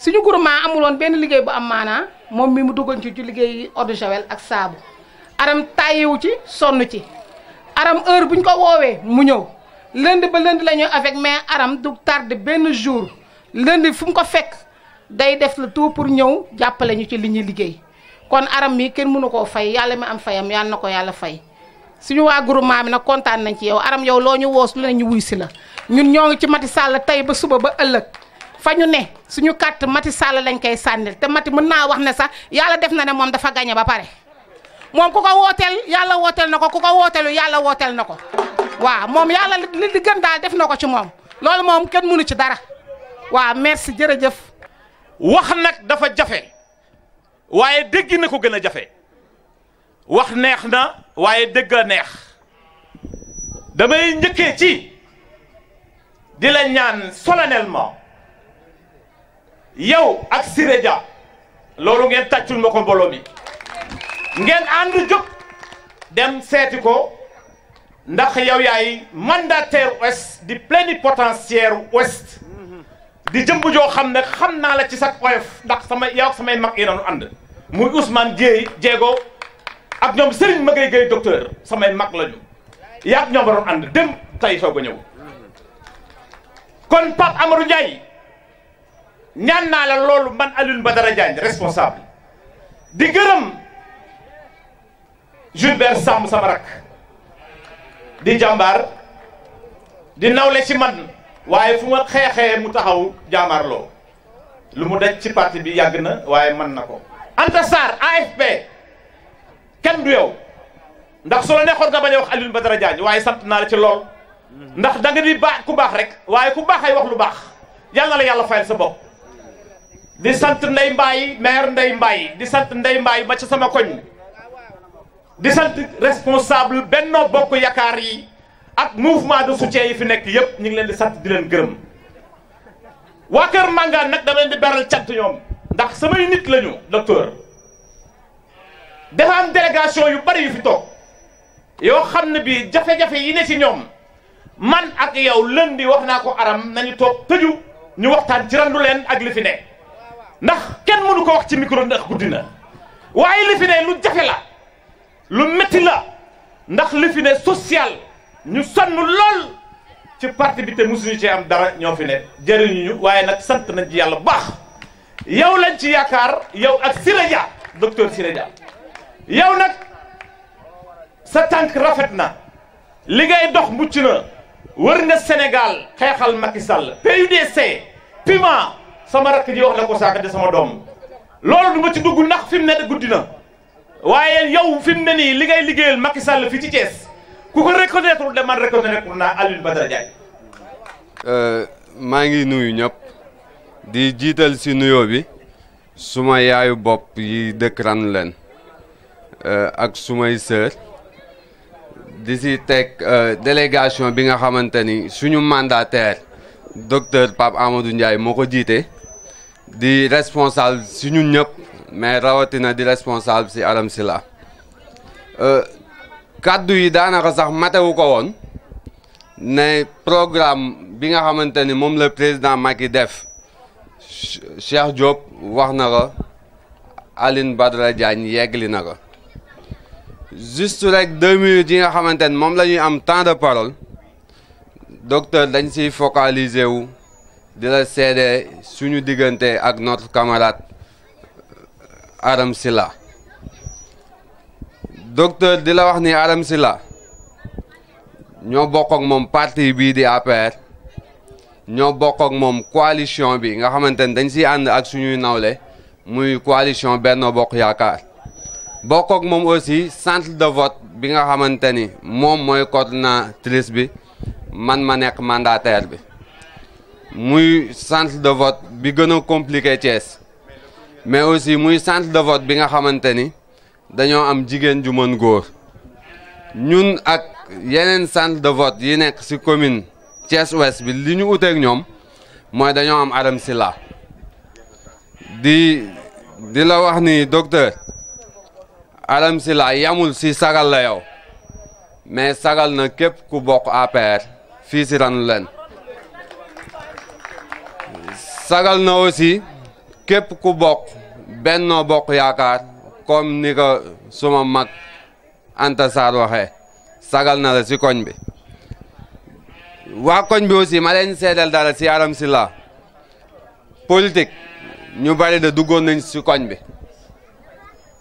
suñu groupement amul woon benn liggéey bu am maanaa moom mi mu duggoon ci liggéey eau de javel ak saabu aram tàyyiwu ci sonn ci aram heure buñ ko woowee mu ñëw lundi ba lundi la ñuy avec mais aram du tardé benn jour lundi fu mu ko fekk day def le tout pour ñëw jàppale ñu ci li ñuy liggéey kon aram mi kenn mënu koo fay yàlla mi am fayam yàlla na ko yàlla fay suñu waa groupement bi nag kontaan nañ ci yow aram yow loo ñu woos lu ne ñu wuy si la ñun ñoo ngi ci Macky Sall tey ba suba ba ëllëg fa ñu ne suñu carte Macky Sall lañ koy sànnil te Macky mën naa wax ne sax yàlla def na ne moom dafa gañe ba pare moom ku ko wooteel yàlla wooteel na ko ku ko wooteelu yàlla wooteel na ko waaw moom yàlla li di gën daal def na ko ci moom loolu moom kenn mënu ci dara waaw merci jërëjëf. wax nag dafa jafe waaye dégg na ko gën a jafe wax neex na waaye dégg a neex damay njëkkee ci di la ñaan solennellement yow ak Siré Dia loolu ngeen tàccul ma ko mbooloo mi ngeen ànd jóg dem seeti ko ndax yow yaay mandataire ouest di plénipotentiaire ouest di jëmb joo xam ne xam naa la ci sa oyof ndax yow ak samay mag yi nañu ànd muy Ousmane Diego ak ñoom Serigne Maguette Gueye docteur samay mag lañu yaa ak ñoom waroon ànd dem tey soog a ñëw kon Pape Amadou Ndiaye ñaan naa la loolu man Alioune Badara Diagne responsable di gërëm Gilbert Samb sama rak di jàmbaar di nawle ci man waaye fu ma xeexee mu taxaw jàmbaarloo lu mu daj ci parti bi yàgg na waaye mën na ko. Anta Sarr AFP kenn du yow ndax su la neexoon nga bañ a wax Alioune Badara Diagne waaye sant naa la ci lool ndax da nga di baax ku baax rek waaye ku baax ay wax lu baax yàlla na la yàlla fayal sa bopp. di sant Ndeye Mbaye maire Ndeye Mbaye di sant Ndeye Mbaye ba ci sama koñ di sant responsable Benno Bokk Yaakaar yi ak mouvement de soutien yi fi nekk yëpp ñu ngi leen di sant di leen gërëm waa Kër Mangane nag dama leen di beral cant ñoom ndax samay nit lañu docteur dafa am délégation yu bari yu fi toog yoo xam ne bii jafe-jafe yi ne ci ñoom man ak yow lundi wax naa ko aram nañu toog tëju ñu waxtaan ci randu leen ak li fi ne ndax kenn mënu ko wax ci micro ndax guddi na waaye li fi ne lu jafe la lu métti la ndax li fi ne social ñu sonn lool ci parti bi te mosuñu ci am dara ñoo fi ne jëriñu ñu waaye nag sant nañ ci yàlla bu baax yow lañ ci yaakaar yow ak Siré Dia docteur Siré Dia yow nag sa tànk rafet na li ngay dox mucc na wër nga Sénégal xeexal Macky Sall PUDC Puma sama rakk ji wax na ko saaka de sama doom loolu du ma ci dugg ndax fi mu ne guddi na waaye yow fi mu ne nii li ngay liggéeyal Macky Sall fii ci Thiès ku ko reconnaître de man reconnaître naa Alioune Badara Diagne. maa ngi nuyu ñëpp di jiital si nuyoo bi suma yaayu bopp yi dëkk Ranérou ak sumay sœur di si teg délégation bi nga xamante ni suñu mandataire docteur Pape Amadou Ndiaye moo ko jiite di responsable si ñun ñëpp mais rawatina di responsable si Aram Sylla kaddu yi daanaka sax matewu ko woon ne programme bi nga xamante ni moom la président Macky def Cheikh Diop wax na ko Alioune Badara Diagne yeggali na ko juste rek 2 minutes yi nga xamante ni moom la ñuy am temps de parole docteur dañ siy focaliser wu di la seede suñu diggante ak notre camarade Aram Sylla docteur di la wax ni Aram Sylla ñoo bokk ak moom parti bii di APR ñoo bokk ak moom coalition bi nga xamante ni dañ siy ànd ak suñuy nawle muy coalition Benno Bokk Yaakaar bokk ak moom aussi centre de vote bi nga xamante ni moom mooy coordinatrice bi man ma nekk mandataire bi muy centre de vote bi gën a compliqué Thiès mais aussi muy centre de vote bi nga xamante ni dañoo am jigéen ju mën góor ñun ak yeneen centre de vote yi nekk ci commune Thiès Ouest bi li ñu uteeg ñoom mooy dañoo am Aram Sylla di la wax ni docteur Aram Sylla yamul ci sagal la yow mais sagal na képp ku bokk APR fii ci Ranérou sagal na aussi képp ku bokk Benno Bokk Yaakaar comme ni ko suma mag Anta Sarr waxee sagal na la si koñ bi waa koñ bi aussi ma leen seedal dara si Aram Sylla politique ñu bari de duggoon nañ si koñ bi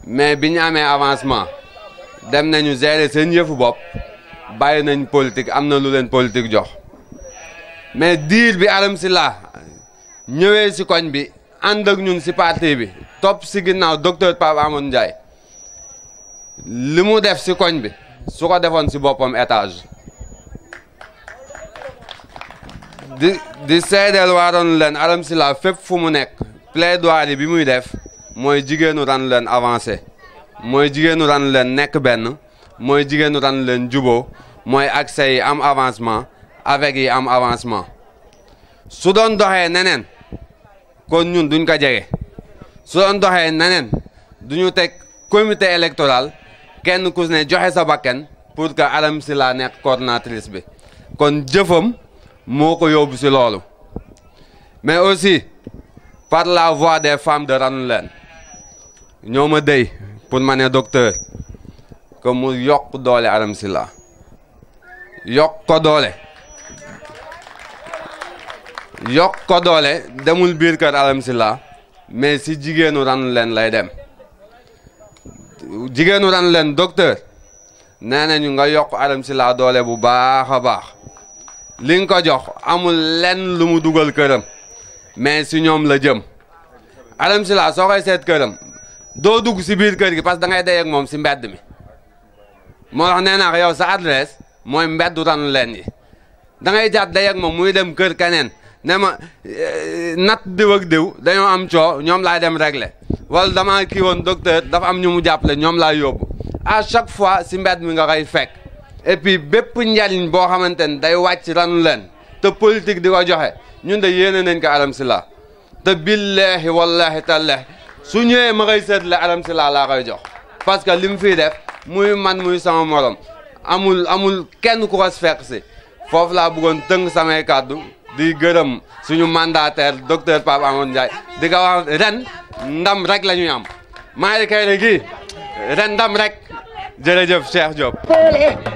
mais bi ñu amee avancement dem nañu gérer seen yëfu bopp bàyyi nañ politique am na lu leen politique jox mais diir bi Aram Sylla ñëwee si koñ bi ànd ak ñun si parti bi topp si ginnaaw docteur Pape Amadou Ndiaye li mu def si koñ bi su ko defoon si boppam étage di seedeel waaroon leen Aram Sylla fépp fu mu nekk plaidoirie bi muy def mooy jigéenu ran leen avancé mooy jigéenu ran leen nekk benn mooy jigéenu ran leen juboo mooy accès yi am avancement avec yi am avancement su doon doxee neneen kon ñun duñ ko jege su doon doxee neneen duñu teg comité électoral kenn ku ne joxe sa bakken pour que Aram Sylla nekk coordinatrice bi kon jëfam moo ko yóbbu si loolu mais aussi par la voix des femmes de Ranoulen ñoo ma dey pour ma ne docteur que mu yokk doole Aram Sylla yokk ko doole demul biir kër Aram Sylla mais si jigéenu Ranoulen lay dem jigéenu Ranoulen docteur nee nañu nga yokk Aram Sylla doole bu baax a baax li nga ko jox amul lenn lu mu dugal këram mais si ñoom la jëm Aram Sylla soo koy seet këram doo dugg si biir kër gi parce que da ngay day ak moom si mbedd mi moo tax nee naa ko yow sa adresse mooy mbeddu Ranoulen yi da ngay jàpp day ak moom muy dem kër keneen ne ma nat diw ak diw dañoo am coow ñoom laay dem régler wala dama kii woon docteur dafa am ñu mu jàppale ñoom laay yóbbu à chaque fois si mbedd mi nga koy fekk et puis bépp njariñ boo xamante ne day wàcc Ranoulen te politique di ko joxe ñun de yéene nañ ko Aram Sylla te billahi wallahi tallahi su ñëwee ma koy seetle Aram Sylla laa koy jox parce que li mu fiy def muy man muy sama morom amul kenn ku ko fekk si foofu laa bëggoon tënk samay kàddu di gërëm suñu mandataire docteur Pape Amadou Ndiaye di ko wax ren ndam rek la ñuy am Malick Kaïré gi ren ndam rek jërëjëf Cheikh Diop.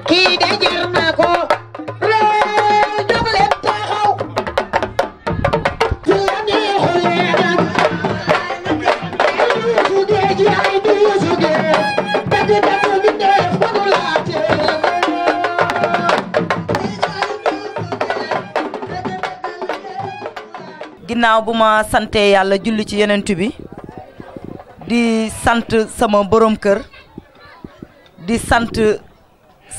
kii de jar na ko jóg leen taxaw ci la neexu leeram su dee ji ay di su dee dëgg dëgg bi def mënu laa teel ginnaaw bu ma sante yàlla julli ci yonent bi di sant sama borom kër di sant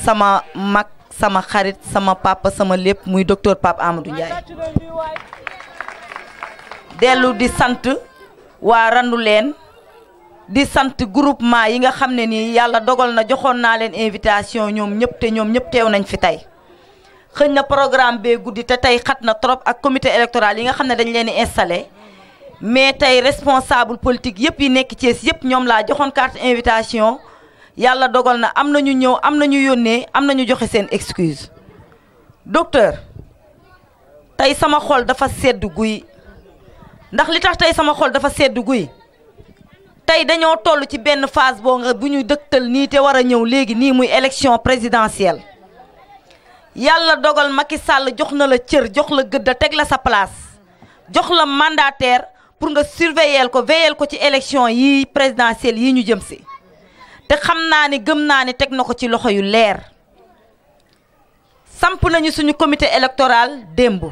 sama mag sama xarit sama papa sama lépp muy docteur Pape Amadou Ndiaye dellu di sant waa Ranoulen di sant groupement yi nga xam ne nii yàlla dogal na joxoon naa leen invitation ñoom ñëpp teew nañ fi tey xëñ na programme bee guddi te tey xat na trop ak comité électoral yi nga xam ne dañ leen di installé mais tey responsable politique yëpp yi nekk Thiès yëpp ñoom laa joxoon carte invitation yàlla dogal na am na ñu ñëw am na ñu yónnee am na ñu joxe seen excuse docteur tey sama xol dafa sedd guy ndax li tax tey sama xol dafa sedd guy tey dañoo toll ci benn phase boo nga bu ñu dëgtal nii te war a ñëw léegi nii muy élection présidentielle yàlla dogal Macky Sall jox na la cër jox la gëdda teg la sa place jox la mandataire pour nga surveiller ko veiller ko ci élection yi présidentielle yi ñu jëm si te xam naa ni gëm naa ni teg na ko ci loxo yu leer samp nañu suñu comité électoral démb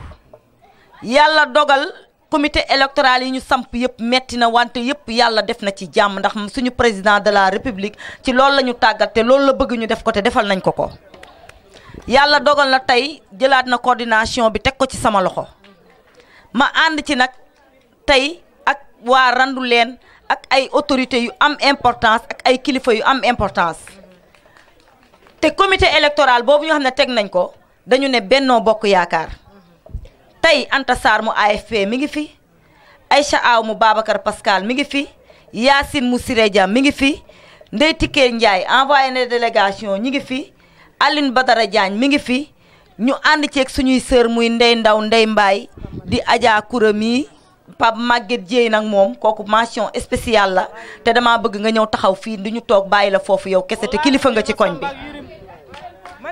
yàlla dogal comité électoral yi ñu samp yëpp metti na wante yëpp yàlla def na ci jàmm ndax suñu président de la république ci loolu la ñu tàggat te loolu la bëgg ñu def ko te defal nañ ko ko yàlla dogal na tey jëlaat na coordination bi teg ko ci sama loxo ma ànd ci nag tey ak waa Ranoulen ak ay autorités yu am importance ak ay kilifa yu am importance te comité électoral boobu ñu xam ne teg nañ ko dañu ne Benno Bokk Yaakaar tey Anta Sarr mu AFP mi ngi fi Aïcha Aw mu Babacar Pascal mi ngi fi Yacine mu Siré Dia mi ngi fi Ndeye Tické Ndiaye envoyé na délégation ñi ngi fi Aline Badara Diagne mi ngi fi ñu ànd ceeg suñuy sœur muy Ndey Ndaw Ndey Mbaay di Adja Koura mi Pape Maguette Dieye nag moom kooku mention spéciale la te damaa bëgg nga ñëw taxaw fii du ñu toog bàyyi la foofu yow kese te kilifa nga ci koñ bi.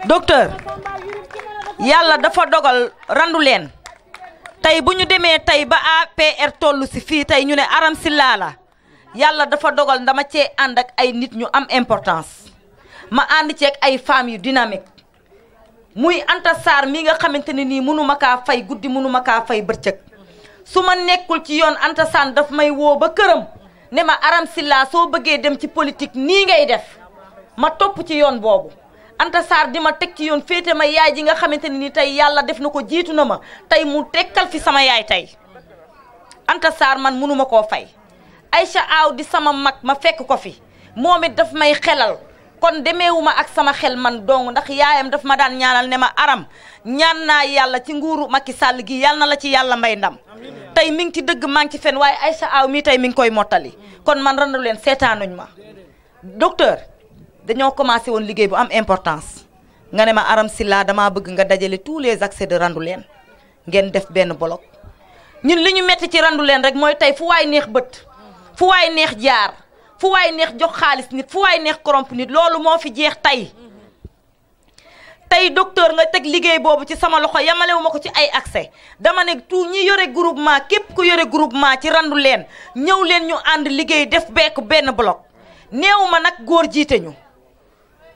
docteur yàlla dafa dogal randu leen tey bu ñu demee tey ba APR toll si fii tey ñu ne Aram Sylla la yàlla dafa dogal dama cee ànd ak ay nit ñu am importance ma ànd ceeg ay femmes yu dynamique muy Anta Sarr mi nga xamante ne nii mënuma kaa fay guddi mënuma kaa fay bëccëg su ma nekkul ci yoon Anta Sarr daf may woo ba këram ne ma Aram Sylla soo bëggee dem ci politique nii ngay def ma topp ci yoon boobu Anta Sarr di ma teg ci yoon féete ma yaay ji nga xamante ne ni tey yàlla def na ko jiitu na ma tey mu tekkal fi sama yaay tey Anta Sarr man mënuma koo fay Aïcha Aw di sama mag ma fekk ko fi moom it daf may xelal kon demeewuma ak sama xel man dong ndax yaayam daf ma daan ñaanal ne ma Aram ñaan naa yàlla ci nguuru Macky Sall gi yàlla na la ci yàlla may ndam tey mi ngi ci dëgg maa ngi ci fen waaye Aïcha Aw mii tey mi ngi koy mottali kon man randu leen seetaanuñ ma docteur dañoo commencé woon liggéey bu am importance nga ne ma Aram Sylla damaa bëgg nga dajale tous les accès de randu leen ngeen def benn bloc ñun li ñu metti ci randu leen rek mooy tey fu waay neex bët fu waay neex jaar fu waay neex jox xaalis nit fu waay neex corrompre nit loolu moo fi jeex tey docteur nga teg liggéey boobu ci sama loxo yamalewu ma ko ci ay accès dama ne tout ñi yore groupement képp ku yore groupement ci randu leen ñëw leen ñu ànd liggéey def bekk benn bloc néew ma nag góor jiite ñu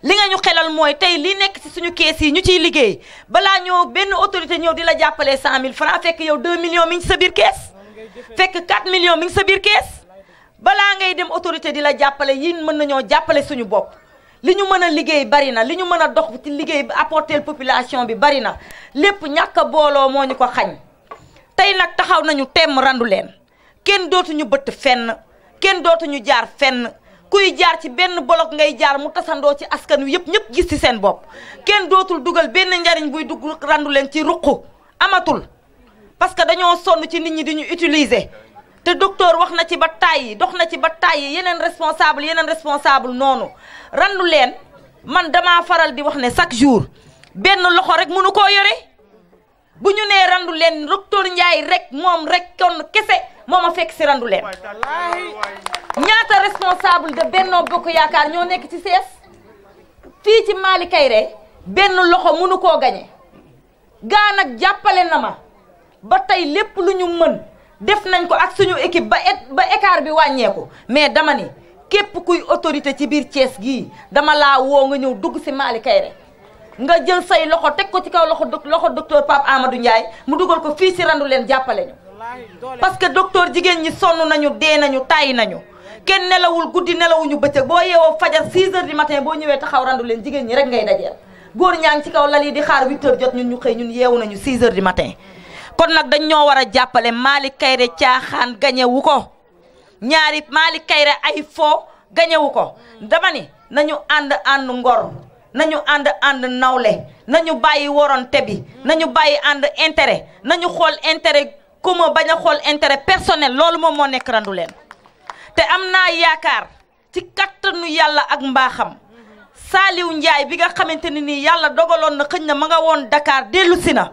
li nga ñu xelal mooy tey li nekk ci suñu kees yi ñu ciy liggéey balaa ñoo benn autorité ñëw di la jàppalee 100 000 francs fekk yow 2 millions mi ngi sa biir kees fekk 4 millions mi ngi sa biir kees balaa ngay dem autorité di la jàppale yin mën nañoo jàppale suñu bopp li ñu mën a liggéey bari na li ñu mën a dox ci liggéey bi apporter population bi bari na lépp ñàkk a booloo moo ñu ko xañ tey nag taxaw nañu temm randu leen kenn dootuñu bëtt fenn kenn dootuñu jaar fenn kuy jaar ci benn bolok ngay jaar mu tasandoo ci askan wi yëpp ñëpp gis ci seen bopp kenn dootul dugal benn njariñ buy dugg randu leen ci ruq amatul parce que dañoo sonn ci nit ñi di ñu utiliser te docteur wax na ci ba tàyyi dox na ci ba tàyyi yeneen responsable noonu randu leen man damaa faral di wax ne chaque jour benn loxo rek mënu koo yore bu ñu nee randu leen docteur Ndiaye rek moom rek kon kese moo ma fekk si randu leen ñaata responsable de Benno Bokk Yaakaar ñoo nekk ci sees fii ci Mali Kayre benn loxo mënu koo gañe gaa nag jàppale na ma ba tey lépp lu ñu mën def nañ ko ak suñu équipe ba écart bi wàññeeku mais dama ni képp kuy autorité ci biir Thiès gii dama laa woo nga ñëw dugg si Mali Kayre nga jël say loxo teg ko ci kaw loxo docteur Pape Amadou Ndiaye mu dugal ko fii si randu leen jàppale ñu parce que docteur jigéen ñi sonn nañu dee nañu tàyyi nañu kenn nelawul guddi nelawuñu bëccëg boo yeewoo fajar 6 heures du matin boo ñëwee taxaw randu leen jigéen ñi rek ngay dajeel góor ñaa ngi ci kaw lal yi di xaar 8 heures jot ñun ñu xëy ñun yeewu nañu 6 heures du matin kon nag dañ ñoo war a jàppale Mali Kayre caaxaan gañewu ko ñaari Mali Kayre ay fo gañewu ko dama ni nañu ànd ngor nañu ànd nawle nañu bàyyi woronte bi nañu bàyyi ànd intérêt nañu xool intérêt commun bañ a xool intérêt personnel loolu moom moo nekk randu leen te am naa yaakaar ci kattanu yàlla ak mbaaxam Saliou Ndiaye bi nga xamante ne nii yàlla dogaloon na xëñ na ma nga woon Dakar dellu si na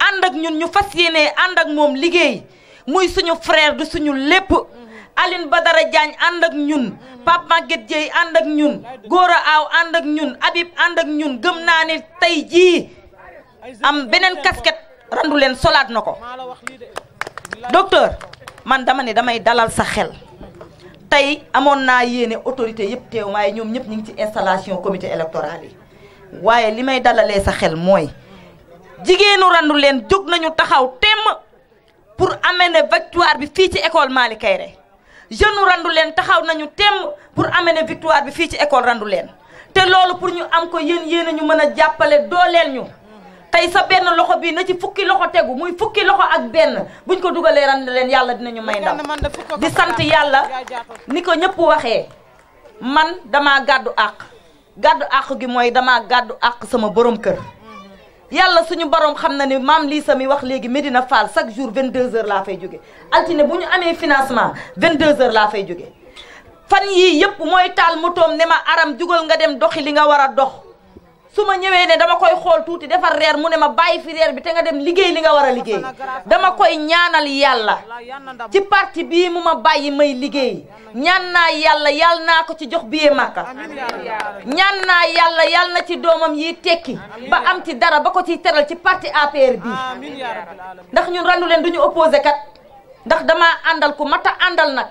ànd ak ñun ñu fas yéene ànd ak moom liggéey muy suñu frère du suñu lépp Aline Badara Diagne ànd ak ñun Pape Maguette Dieye ànd ak ñun Gora Aw ànd ak ñun Habib ànd ak ñun gëm naa ne tey jii am beneen casquette randu leen solaat na ko docteur man dama ne damay dalal sa xel tey amoon naa yéene autorité yëpp teew waaye ñoom ñëpp ñu ngi ci installation comité électoral yi waaye li may dalalee sa xel mooy jigéenu randu leen jóg nañu taxaw temm pour amener victoire bi fii ci école Mali Kayre jeune randu leen taxaw nañu temm pour amener victoire bi fii ci école randu leen te loolu pour ñu am ko yéen ñu mën a jàppale dooleel ñu tey sa benn loxo bi na ci fukki loxo tegu muy fukki loxo ak benn buñ ko dugalee randu leen yàlla dinañu may ndam di sant yàlla ni ko ñëpp waxee man dama gàddu àq gi mooy dama gàddu àq sama borom kër yàlla suñu borom xam na ni maam lii sami wax léegi Medina Fall chaque jour 22h laa fay jóge altine bu ñu amee financement 22h laa fay jóge fan yii yëpp mooy taal motoom ne ma Aram jugal nga dem doxi li nga war a dox su ma ñëwee ne dama koy xool tuuti defar reer mu ne ma bàyyi fi reer bi te nga dem liggéey li nga war a liggéey dama koy ñaanal yàlla ci parti bii mu ma bàyyi may liggéey ñaan naa yàlla yàlla naa ko ci jox billet Makka ñaan naa yàlla yàlla na ci doomam yi tekki ba am ci dara ba ko ciy teral ci parti APR bii ndax ñun randu leen duñu opposé kat ndax damaa àndal ku mata àndal nag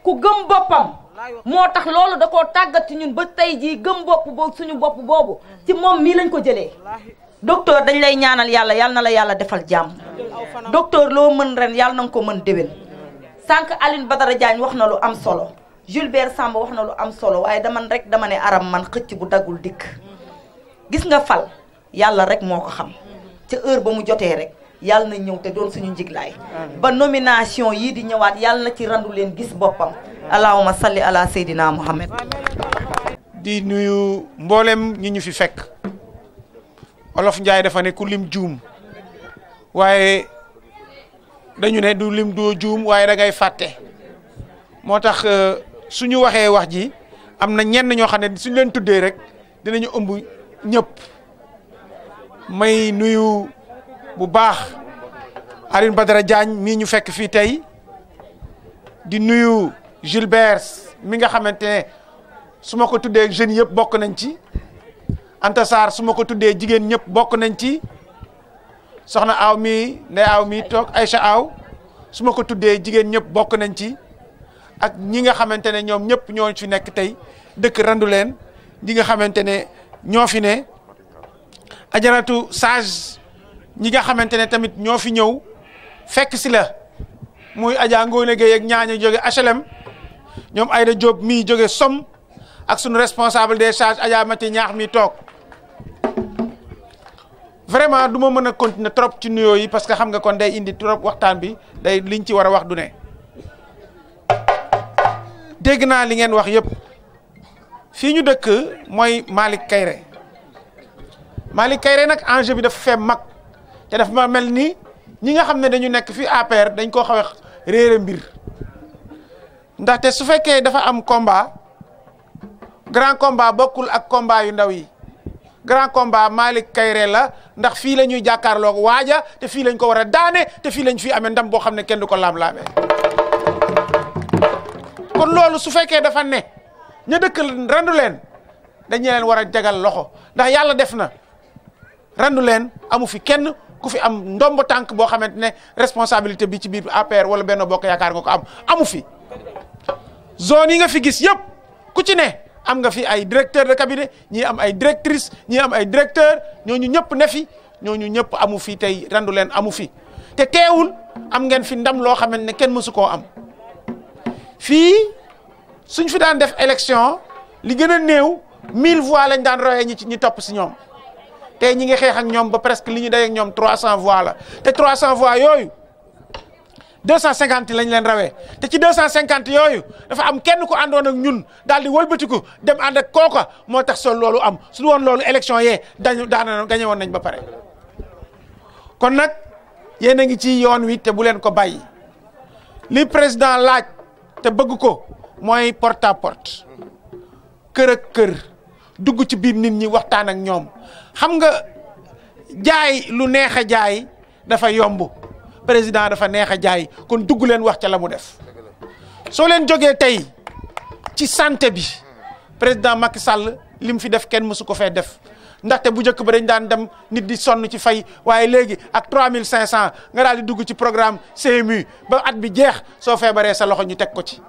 ku gëm boppam moo tax loolu da koo tàggat ci ñun ba tey jii gëm bopp boobu suñu bopp boobu ci moom mii lañ ko jëlee docteur dañ lay ñaanal yàlla yàlla na la yàlla defal jàmm docteur loo mën ren yàlla na nga ko mën déwén sànq Aline Badara Diagne wax na lu am solo Jules Samba wax na lu am solo waaye dama ne aram man xëcc bu daggul dikk gis nga fal yàlla rek moo ko xam ca heure ba mu jotee rek yàlla na ñëw te doon suñu njiglaay ba nomination yii di ñëwaat yàlla na ci randu leen gis boppam allahumma salli ala seydina muhammad di nuyu mboolem ñi ñu fi fekk Olof Njaay dafa ne ku lim juum waaye dañu ne du lim doo juum waaye da ngay fàtte moo tax suñu waxee wax ji am na ñenn ñoo xam ne suñu leen tuddee rek dinañu ëmb ñëpp may nuyu bu baax Aline Badara Diagne mii ñu fekk fii tey di nuyu Gilbert mi nga xamante ne su ma ko tuddee jeunes yëpp bokk nañ ci Anta Sarr su ma ko tuddee jigéen ñëpp bokk nañ ci soxna aw mi ndey aw mi toog Aïcha aw su ma ko tuddee jigéen ñëpp bokk nañ ci ak ñi nga xamante ne ñoom ñëpp ñoo fi nekk tey dëkk randu leen ñi nga xamante ne ñoo fi ne ajaratu sage ñi nga xamante ne tamit ñoo fi ñëw fekk si la muy Adja Ngoone Gueye ak ñaaña jóge HLM ñoom Aïda Diop mii jóge Somme ak sunu responsable des charges Adja Mati ñaax mi toog vraiment du ma mën a continuer trop ci nuyoo yi parce que xam nga kon day indi trop waxtaan bi day liñ ci war a wax du ne dégg naa li ngeen wax yëpp fii ñu dëkk mooy Malick Kayré Malick Kayré nag enjeu bi dafa fee mag te dafa ma mel ni ñi nga xam ne dañu nekk fi APR dañ koo xaw a réere mbir ndaxte su fekkee dafa am combat grand combat bokkul ak combat yu ndaw yi grand combat Malick Kayré la ndax fii la ñuy jàkkaarloog waaja te fii lañ ko war a daane te fii lañ fi amee ndam boo xam ne kenn du ko laam-laamee kon loolu su fekkee dafa ne ña dëkk randu leen dañu leen war a jagal loxo ndax yàlla def na randu leen amu fi kenn ku fi am ndombo tànk boo xamante ne responsabilité bi ci biir APR wala Benno Bokk Yaakaar nga ko amu fi zone yi nga fi gis yëpp ku ci ne am nga fi ay directeur de cabinet ñii am ay directrice ñii am ay directeur ñooñu ñëpp ne fi ñooñu ñëpp amu fi tey randu leen amu fi te teewul am ngeen fi ndam loo xamante ne kenn mësu koo am fii suñ fi daan def élection li gën a néew 1000 voix lañ daan royee ñi topp si ñoom tey ñi ngi xeex ak ñoom ba presque li ñu day ak ñoom 300 voix la te 300 voix yooyu 250 lañ leen rawee te ci 250 yooyu dafa am kenn ku àndoon ak ñun daal di wëlbatiku dem ànd ak kooka moo tax sol loolu am su woon loolu élection yee daana gañe woon nañ ba pare kon nag yéen a ngi ci yoon wi te bu leen ko bàyyi li président laaj te bëgg ko mooy porte à porte kër ak kër dugg ci biir nit ñi waxtaan ak ñoom xam nga jaay lu neex a jaay dafa yomb président dafa neex a jaay kon dugg leen wax ca la mu def soo leen jógee tey ci santé bi président Macky Sall li mu fi def kenn mësu ko fee def ndaxte bu njëkk ba dañ daan dem nit di sonn ci fay waaye léegi ak 3500 nga daal di dugg ci programme CMU ba at bi jeex soo feebaree sa loxo ñu teg ko ci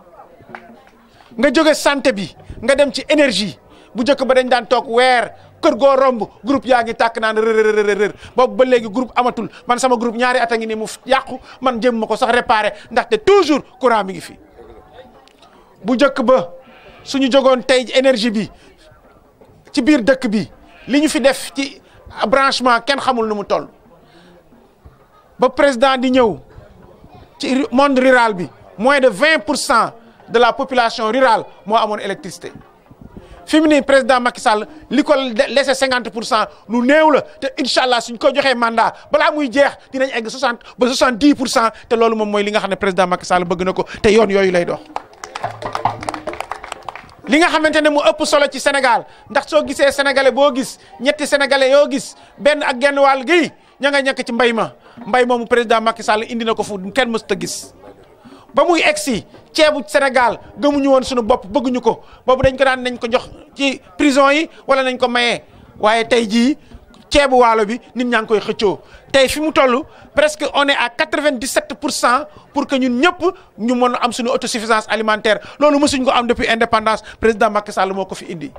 nga jóge santé bi nga dem ci énergie bu njëkk ba dañ daan toog weer kër goo romb groupe yaa ngi tàkk naan rër boobu ba léegi groupe amatul man sama groupe ñaari at a ngi nii mu yàqu man jëm ma ko sax réparé ndaxte toujours courant mi ngi fi bu njëkk ba suñu jógoon tey énergie bi ci biir dëkk bi li ñu fi def ci branchement kenn xamul nu mu toll ba président di ñëw ci monde rural bi moins de 20% de la population rurale moo amoon électricité fi mu nii président Macky Sall li ko laissé 50% lu néew la te incha allah suñ ko joxee mandat balaa muy jeex dinañ egg 60 ba 70% te loolu moom mooy li nga xam ne président Macky Sall bëgg na ko te yoon yooyu lay dox. li nga xamante ne mu ëpp solo ci Sénégal ndax soo gisee sénégalais boo gis ñetti sénégalais yoo gis benn ak genn wàll gi ña nga ñekk ci mbay ma mbay moomu président Macky Sall indi na ko fu kenn mësut a gis. ba muy egsi ceebu Sénégal gëmuñu woon suñu bopp bëgguñu ko boobu dañ ko daan nañ ko jox ci prison yi wala nañ ko mayee waaye tey jii ceebu waalo bi nit ñaa ngi koy xëccoo tey fi mu toll presque on est à 97% pour que ñun ñëpp ñu mën a am suñu autosuffisance alimentaire loolu mësuñ ko am depuis indépendance président Macky Sall moo ko fi indi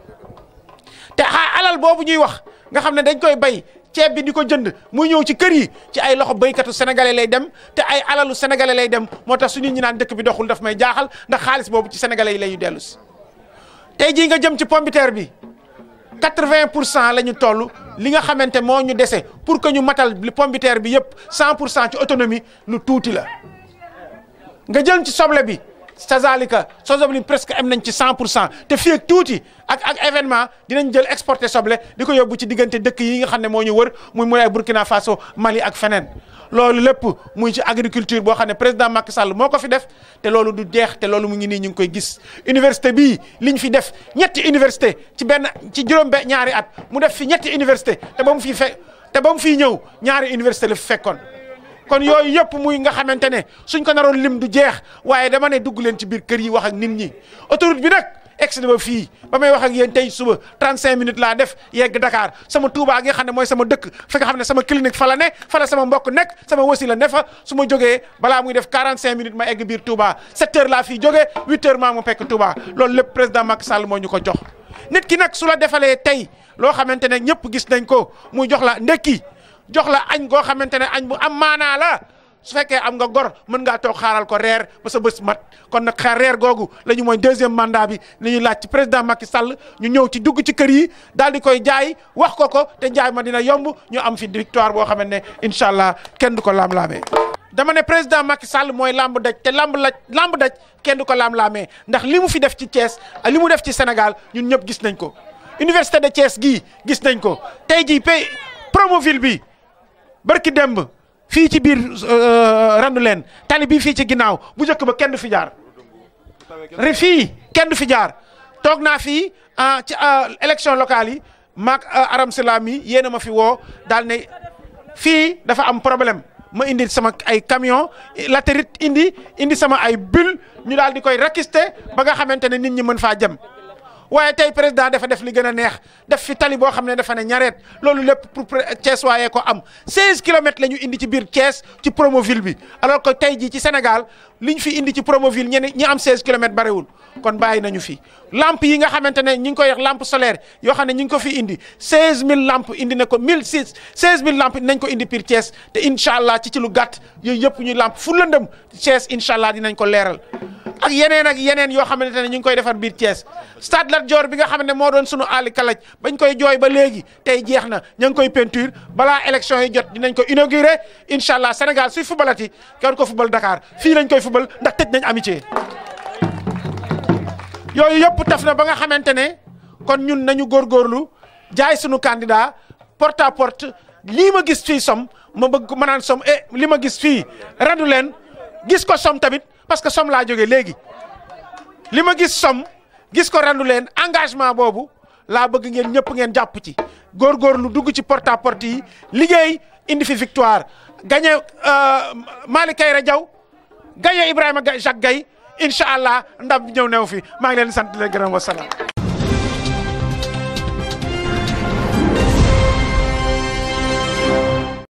te alal boobu ñuy wax nga xam ne dañ koy bay ceeb bi di ko jënd muy ñëw ci kër yi ci ay loxo béykatu sénégalais lay dem te ay alalu sénégalais lay dem moo tax su nit ñi naan dëkk bi doxul daf may jaaxal ndax xaalis boobu ci sénégalais yi lay dellu si tey jii nga jëm ci pomme de terre bi 80% la ñu toll li nga xamante moo ñu dese pour que ñu matal li pomme de terre bi yëpp 100% ci autonomie lu tuuti la nga jël ci soble bi sazalika soble bi presque am nañ ci 100% te fii ak tuuti ak événement dinañ jël exporter soble di ko yóbbu ci diggante dëkk yi nga xam ne moo ñu wër muy ay Burkina Faso Mali ak feneen loolu lépp muy ci agriculture boo xam ne président Macky Sall moo ko fi def te loolu du jeex te loolu mu ngi nii ñu ngi koy gis université bii liñ fi def ñetti université ci ñaari at mu def fi ñetti université te ba mu fiy ñëw ñaari université la fi fekkoon kon yooyu yëpp muy nga xamante ne suñ ko naroon lim du jeex waaye dama ne dugg leen ci biir kër yi wax ak nit ñi autoroute bi nag egsi na ba fii ba may wax ak yéen tey suba 35 minutes laa def yegg Dakar sama Touba nga xam ne mooy sama dëkk fi nga xam ne sama clinique fa la ne fa la sama mbokk nekk sama wasila ne fa su ma jógee balaa muy def 45 minutes ma egg biir Touba 7 heures laa fii jógee 8 heures maa mu fekk Touba loolu lépp président Macky Sall moo ñu ko jox nit ki nag su la defalee tey loo xamante ne ñëpp gis nañ ko muy jox la ndekki jox la añ goo xamante ne añ bu am maanaa la su fekkee am nga gor mën ngaa toog xaaral ko reer ba sa bés mat kon nag reer googu la ñu mooy deuxième mandat bi li ñuy laaj ci président Macky Sall ñu ñëw ci dugg ci kër yi daal di koy jaay wax ko te jaay ma dina yomb ñu am fi victoire boo xamante ne incha allah kenn du ko laam-laamee. dama ne président Macky Sall mooy lamb daj te lamb daj kenn du ko laam-laamee ndax li mu fi def ci Thiès li mu def ci Sénégal ñun ñëpp gis nañ ko université de Thiès gii gis nañ ko tey jii Promoville bi. barki demb fii ci biir randu leen tali bii fii ci ginnaaw bu njëkk ba kenn du fi jaar fii kenn du fi jaar toog naa fii ci élection locale yi maak Aram Sila mi yéen a ma fi woo daal ne fii dafa am problème ma indi sama ay camion latérite indi sama ay bulle ñu daal di koy rakister ba nga xamante ne nit ñi mën faa jëm waaye tey président dafa def li gën a neex def fi tali boo xam ne dafa ne ñareet loolu lépp pour Thiès waaye ko am 16 kilomètres la ñu indi ci biir Thiès ci Promoville bi alors que tey jii ci Sénégal liñ fi indi ci Promoville ñi am 16 kilomètres barewul kon bàyyi nañu fi lampe yi nga xamante ne ñi ngi koy wax lampe solaire yoo xam ne ñi ngi ko fi indi 16000 lampes indi na ko 16000 lampes nañ ko indi biir Thiès te incha allah ci lu gàtt yooyu yëpp ñu lampe fu lëndëm Thiès incha allah dinañ ko leeral. ak yeneen yoo xamante ne ñu ngi koy defar biir Thiès stade Lat Dior bi nga xam ne moo doon sunu aali kalaj bañ koy jooy ba léegi tey jeex na ña ngi koy peinture balaa élection yi jot dinañ ko inauguré incha allah Sénégal suy fubalati kenn ko fubal Dakar fii lañ koy fubal ndax tëj nañ amitié yooyu yëpp taf na ba nga xamante ne kon ñun nañu góorgóorlu jaay sunu candidat porte à porte lii ma gis fii som ma bëgg ma naan som li ma gis fii randu leen gis ko som tamit parce que som laa jógee léegi li ma gis som gis ko randu leen engagement boobu laa bëgg ngeen ñëpp ngeen jàpp ci góorgóorlu dugg ci porte à porte yi liggéey indi fi victoire gagné Malick Kayra Diaw gagné Ibrahima Jacques Gaye incha allah ndam ñëw new fi maa ngi leen sant di leen gërëm wa salaam